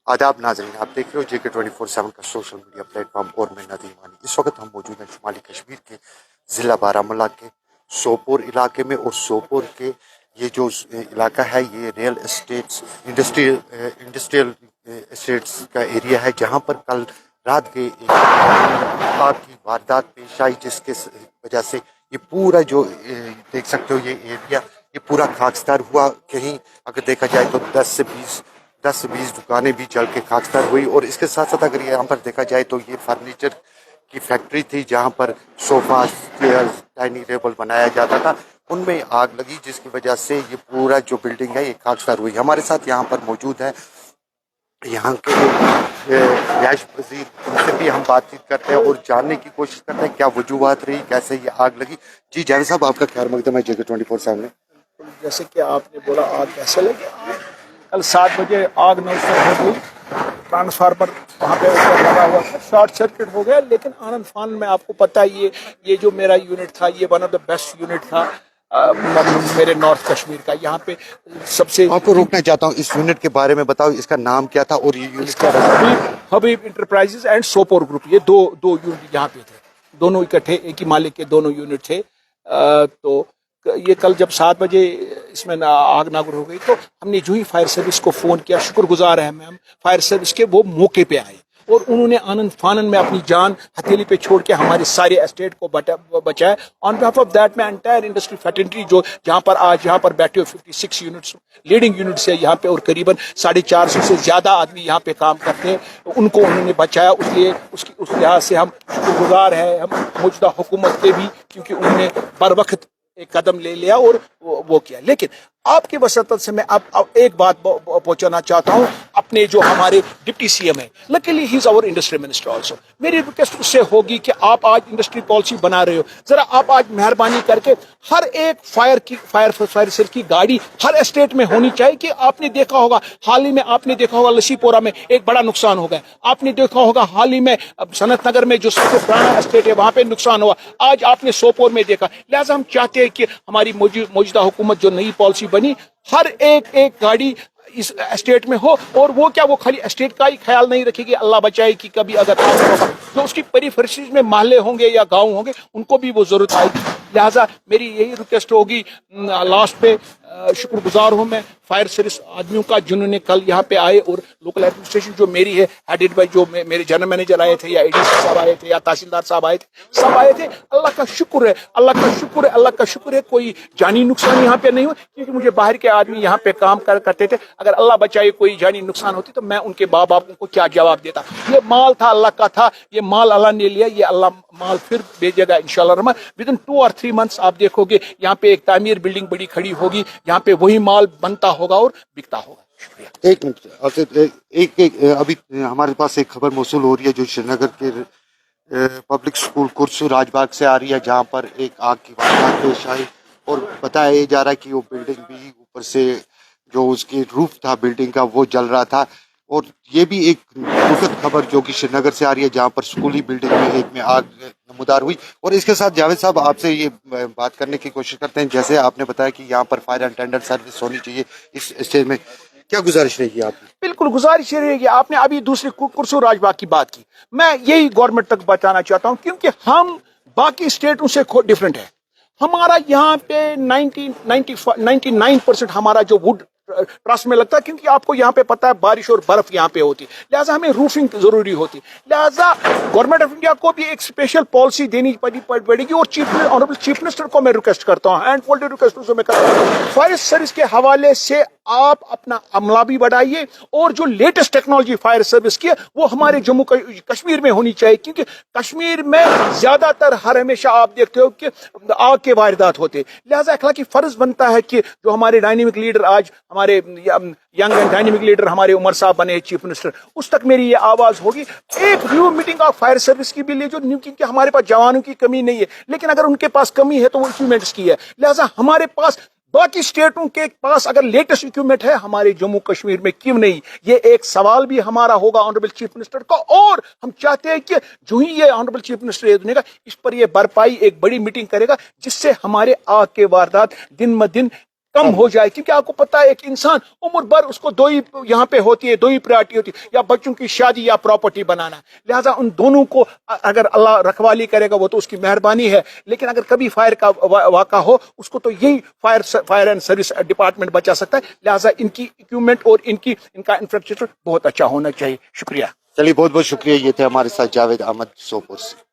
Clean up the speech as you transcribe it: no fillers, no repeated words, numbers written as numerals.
आदाब नाजरीन, आप देख रहे हो JK24/7 का सोशल मीडिया प्लेटफॉर्म और मैं नदीम वानी। इस वक्त हम मौजूद हैं शुमाली कश्मीर के ज़िला बारामूला के सोपोर इलाके में, और सोपोर के ये जो इलाका है ये रियल एस्टेट्स इंडस्ट्रियल एस्टेट्स का एरिया है, जहाँ पर कल रात के एक आग की वारदात पेश आई, जिसके वजह से ये पूरा जो देख सकते हो ये एरिया ये पूरा खाकसार हुआ। कहीं अगर देखा जाए तो 10 से 20 दुकानें भी जल के खाकसार हुई। और इसके साथ साथ अगर यहाँ पर देखा जाए तो ये फर्नीचर की फैक्ट्री थी, जहाँ पर सोफा, चेयर्स, डाइनिंग टेबल बनाया जाता था, उनमें आग लगी, जिसकी वजह से ये पूरा जो बिल्डिंग है ये खाकसार हुई। हमारे साथ यहाँ पर मौजूद है यहाँ के रिहाइश पजीर, उनसे भी हम बातचीत करते हैं और जानने की कोशिश करते हैं क्या वजूहत रही, कैसे ये आग लगी। जी जावेद साहब, आपका खैर मकदम है JK24 सामने। जैसे कि आपने बोला आग कैसे लगी, कल 7 बजे आग नौसर हो गई, ट्रांसफार्मर वहाँ पे ऊपर लगा हुआ था, शॉर्ट सर्किट हो गया। लेकिन आनंद फान में आपको पता है ये जो मेरा यूनिट था ये one of the best unit था मेरे नॉर्थ कश्मीर का। यहाँ पे सबसे आपको रोकना चाहता हूँ, इस यूनिट के बारे में बताओ, इसका नाम क्या था और ये यूनिट इसका हबीब इंटरप्राइजेज एंड सोपोर ग्रुप, ये दो यूनिट यहाँ पे थे, दोनों इकट्ठे एक ही मालिक के दोनों यूनिट थे। तो ये कल जब 7 बजे इसमें आग नागुर हो गई तो हमने जो ही फायर सर्विस को फ़ोन किया, शुक्रगुजार हैं हम फायर सर्विस के, वो मौके पे आए और उन्होंने आनंद फानन में अपनी जान हथेली पे छोड़ के हमारे सारे एस्टेट को बचाया। ऑन बिहाफ ऑफ दैट मैं एंटायर इंडस्ट्री फैटेंट्री जो जहाँ पर आज यहाँ पर बैठे हुए 56 यूनिट्स लीडिंग यूनिट्स है यहाँ पे, और करीबन 450 से ज़्यादा आदमी यहाँ पे काम करते हैं, उनको उन्होंने बचाया। उसलिए उस लिहाज से हम शुक्रगुजार हैं हम मौजूदा हुकूमत के भी, क्योंकि उन्होंने बर वक्त एक कदम ले लिया और वो किया। लेकिन आपकी वसतत से मैं अब एक बात पहुंचाना चाहता हूं अपने जो हमारे डिप्टी CM है, luckily he is our industry minister also. मेरी रिक्वेस्ट उससे होगी कि आप आज इंडस्ट्री पॉलिसी बना रहे हो, जरा आप आज मेहरबानी करके हर एक फायर सेल की गाड़ी हर एस्टेट में होनी चाहिए। कि आपने देखा होगा हाल ही में, आपने देखा होगा लसीपोरा में एक बड़ा नुकसान हो गया, आपने देखा होगा हाल ही में सनत नगर में जो सबसे पुराना एस्टेट है वहां पे नुकसान हुआ, आज आपने सोपोर में देखा। लिहाजा हम चाहते हैं कि हमारी मौजूदा हुकूमत जो नई पॉलिसी बनी, हर एक गाड़ी इस एस्टेट में हो, और वो क्या वो खाली एस्टेट का ही ख्याल नहीं रखेगी, अल्लाह बचाए कि कभी अगर जो उसकी परिफर्शिश में महल्ले होंगे या गांव होंगे उनको भी वो जरूरत आएगी। लिहाजा मेरी यही रिक्वेस्ट होगी, लास्ट पे शुक्रगुजार हूँ मैं फायर सर्विस आदमियों का जिन्होंने कल यहाँ पे आए, और लोकल एडमिनिस्ट्रेशन जो मेरी है हेडेड बाय जो मेरे जनरल मैनेजर आए थे या ADC साहब आए थे या तहसीलदार साहब आए थे, सब आए थे। अल्लाह का शुक्र है, अल्लाह का शुक्र है, अल्लाह का शुक्र है, कोई जानी नुकसान यहाँ पे नहीं हुआ। क्योंकि मुझे बाहर के आदमी यहाँ पे काम करते थे, अगर अल्लाह बचाए कोई जानी नुकसान होती तो मैं उनके बाप को क्या जवाब देता। ये माल था अल्लाह का था, ये माल अल्लाह ने लिया, ये अल्लाह माल फिर भेजेगा इंशाल्लाह रहमान। विद इन 2 और 3 मंथ्स आप देखोगे यहाँ पे एक तामीर बिल्डिंग बड़ी खड़ी होगी, यहाँ पे वही माल बनता होगा और बिकता होगा। शुक्रिया। एक मिनट, एक अभी हमारे पास एक खबर मौसूल हो रही है जो श्रीनगर के पब्लिक स्कूल कुर्सू राजबाग से आ रही है, जहाँ पर एक आग की वारदात पेश आई और बताया जा रहा है कि वो बिल्डिंग भी ऊपर से जो उसकी रूफ था बिल्डिंग का वो जल रहा था। और ये भी एक दुखद खबर जो कि श्रीनगर से आ रही है, जहाँ पर स्कूली बिल्डिंग में एक में आग नमूदार हुई। और इसके साथ जावेद साहब आपसे ये बात करने की कोशिश करते हैं, जैसे आपने बताया कि यहाँ पर फायर अटेंडेंट सर्विस होनी चाहिए इस स्टेज में, क्या गुजारिश रहेगी आपकी? बिल्कुल गुजारिश रहेगी। आपने अभी दूसरी कुर्सू राजबाग की बात की, मैं यही गवर्नमेंट तक बताना चाहता हूँ, क्योंकि हम बाकी स्टेटों से डिफरेंट है। हमारा यहाँ पे 99% हमारा जो वुड ट्रस्ट में लगता है, क्योंकि आपको यहाँ पे पता है बारिश और बर्फ यहाँ पे होती, लिहाजा हमें रूफिंग जरूरी होती। लिहाजा गवर्नमेंट ऑफ इंडिया को भी एक स्पेशल पॉलिसी देनी पड़ेगी। और ऑनरेबल चीफ मिनिस्टर को मैं रिक्वेस्ट करता हूँ, हैंड फोल्डेड रिक्वेस्ट मैं करता हूँ, फायर सर्विस के हवाले से आप अपना अमला भी बढ़ाइए, और जो लेटेस्ट टेक्नोलॉजी फायर सर्विस की है वो हमारे जम्मू कश्मीर में होनी चाहिए। क्योंकि कश्मीर में ज्यादातर हर हमेशा आप देखते हो कि आग के वारदात होते, लिहाजा अखलाकी फर्ज बनता है कि जो हमारे डायनेमिक लीडर आज हमारे यंग एंड डायनेमिक लीडर हमारे उमर साहब बने चीफ मिनिस्टर, उस तक मेरी ये आवाज होगी, एक review meeting of fire service की भी ले जो न्यू, क्योंकि हमारे पास जवानों की कमी नहीं है, लेकिन अगर उनके पास कमी है तो वो इक्विपमेंट्स की है। लिहाजा हमारे पास बाकी स्टेटों के पास अगर लेटेस्ट इक्विपमेंट है, हमारे जम्मू कश्मीर में क्यों नहीं? ये एक सवाल भी हमारा होगा ऑनरेबल चीफ मिनिस्टर को, और हम चाहते हैं कि जो ही ये ऑनरेबल चीफ मिनिस्टर ये दुनिया इस पर ये भरपाई एक बड़ी मीटिंग करेगा, जिससे हमारे आग के वारदात दिन ब दिन کم ہو جائے, کیونکہ آپ کو پتا ہے ایک انسان عمر بھر اس کو دو ہی یہاں پہ ہوتی ہے, دو ہی پریورٹی ہوتی ہے, یا بچوں کی شادی یا پراپرٹی بنانا. لہٰذا ان دونوں کو اگر اللہ رکھوالی کرے گا وہ تو اس کی مہربانی ہے, لیکن اگر کبھی فائر کا واقعہ ہو اس کو تو یہی فائر اینڈ سروس ڈپارٹمنٹ بچا سکتا ہے. لہٰذا ان کی اکوپمنٹ اور ان کا انفراسٹرکچر بہت اچھا ہونا چاہیے. شکریہ. چلیے بہت بہت شکریہ. یہ تھے ہمارے ساتھ جاوید احمد سوپور سے.